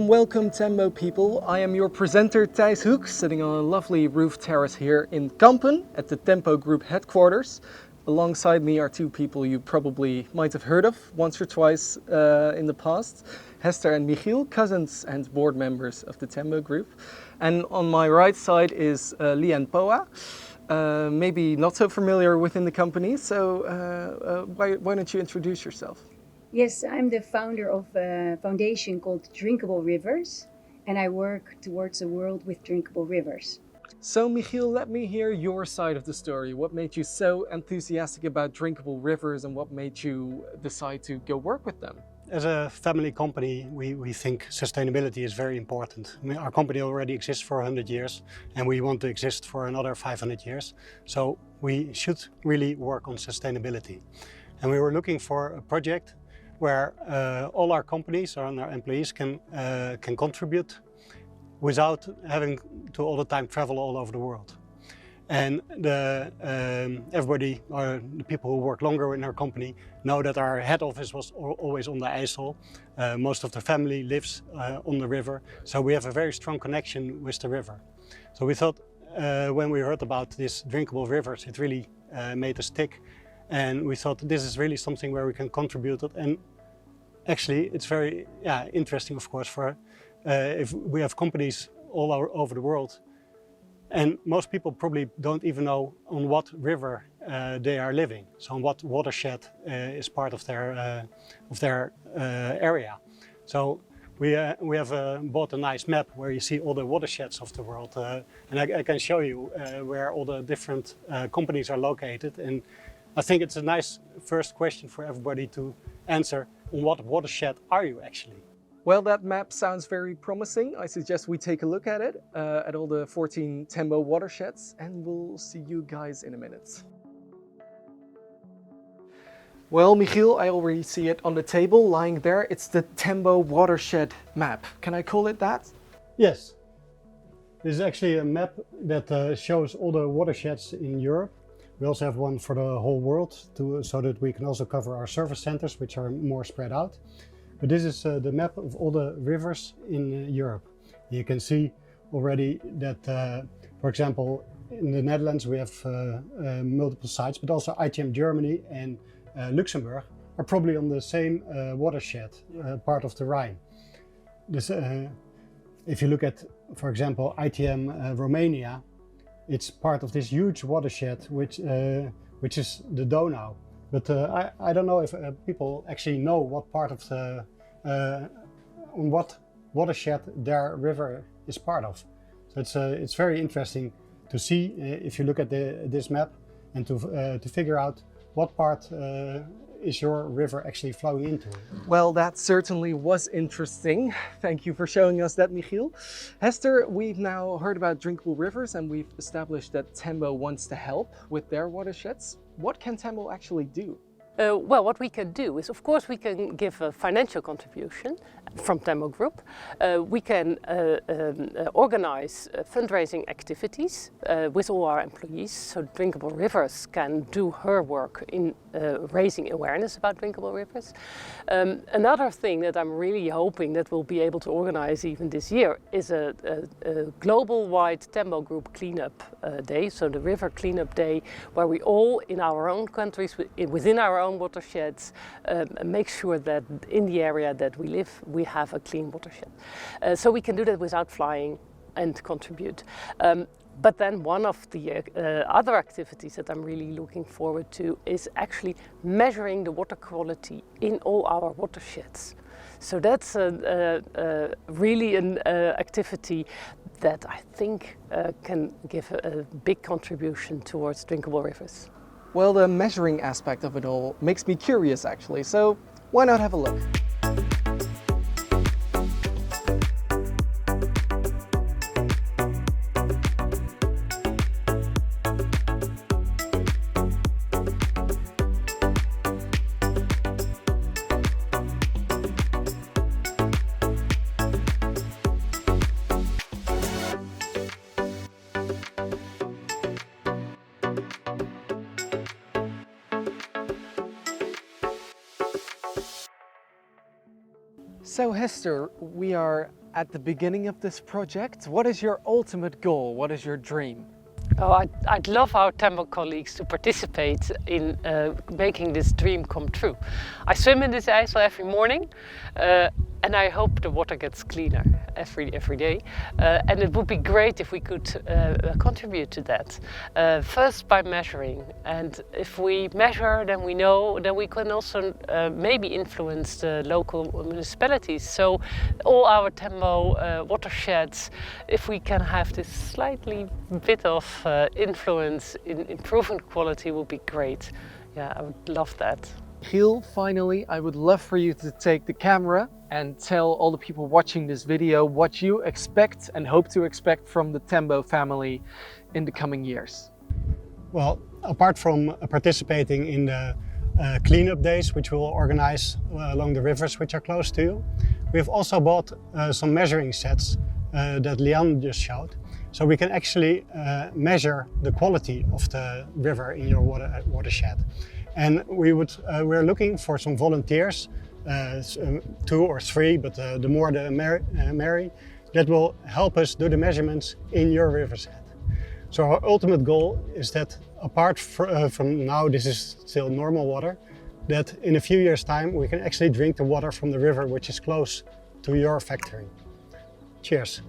welcome Tembo people. I am your presenter Thijs Hoek, sitting on a lovely roof terrace here in Kampen at the Tempo Group headquarters. Alongside me are two people you probably might have heard of once or twice in the past. Hester and Michiel, cousins and board members of the Tembo Group. And on my right side is Lian Poa, maybe not so familiar within the company, so why don't you introduce yourself? Yes, I'm the founder of a foundation called Drinkable Rivers, and I work towards a world with drinkable rivers. So Michiel, let me hear your side of the story. What made you so enthusiastic about drinkable rivers and what made you decide to go work with them? As a family company, we think sustainability is very important. I mean, our company already exists for 100 years and we want to exist for another 500 years. So we should really work on sustainability. And we were looking for a project where all our companies and our employees can contribute without having to all the time travel all over the world. And everybody, or the people who work longer in our company, know that our head office was always on the IJssel. Most of the family lives on the river, so we have a very strong connection with the river. So we thought, when we heard about these drinkable rivers, it really made us tick. And we thought this is really something where we can contribute it. And actually, it's very interesting, of course, for if we have companies all over the world. And most people probably don't even know on what river they are living. So on what watershed is part of their area. So we have bought a nice map where you see all the watersheds of the world. And I can show you where all the different companies are located. And I think it's a nice first question for everybody to answer. On what watershed are you actually? Well, that map sounds very promising. I suggest we take a look at it, at all the 14 Tembo watersheds, and we'll see you guys in a minute. Well, Michiel, I already see it on the table lying there. It's the Tembo watershed map. Can I call it that? Yes. This is actually a map that shows all the watersheds in Europe. We also have one for the whole world so that we can also cover our service centers, which are more spread out. But this is the map of all the rivers in Europe. You can see already that, for example, in the Netherlands we have multiple sites, but also ITM Germany and Luxembourg are probably on the same watershed, part of the Rhine. This, if you look at, for example, ITM Romania, it's part of this huge watershed, which is the Donau. But I don't know if people actually know what part of the, on what watershed their river is part of. So it's very interesting to see if you look at this map and to figure out what part is your river actually flowing into. Well, that certainly was interesting. Thank you for showing us that, Michiel. Hester, we've now heard about drinkable rivers and we've established that Tembo wants to help with their watersheds. What can Tembo actually do? Well, what we can do is, of course, we can give a financial contribution from Tembo Group. We can organize fundraising activities with all our employees, so Drinkable Rivers can do her work in raising awareness about drinkable rivers. Another thing that I'm really hoping that we'll be able to organize even this year is a global-wide Tembo Group cleanup day, so the River Cleanup Day, where we all in our own countries, within our own watersheds, make sure that in the area that we live, we have a clean watershed. So we can do that without flying and contribute. But then one of the other activities that I'm really looking forward to is actually measuring the water quality in all our watersheds. So that's really an activity that I think can give a big contribution towards drinkable rivers. Well, the measuring aspect of it all makes me curious actually, so why not have a look? So Hester, we are at the beginning of this project. What is your ultimate goal? What is your dream? Oh, I'd love our Tembo colleagues to participate in making this dream come true. I swim in this IJssel every morning and I hope the water gets cleaner every day. And it would be great if we could contribute to that. First by measuring, and if we measure, then we know, then we can also maybe influence the local municipalities. So all our Tembo watersheds, if we can have this slightly bit of influence in improving quality, would be great. Yeah, I would love that. Giel, finally, I would love for you to take the camera and tell all the people watching this video what you expect and hope to expect from the Tembo family in the coming years. Well, apart from participating in the cleanup days, which we'll organize along the rivers which are close to you, we've also bought some measuring sets that Lian just showed. So we can actually measure the quality of the river in your watershed. And we're looking for some volunteers, 2 or 3, but the more the merry, that will help us do the measurements in your rivershed. So our ultimate goal is that apart from now, this is still normal water, that in a few years' time we can actually drink the water from the river which is close to your factory. Cheers.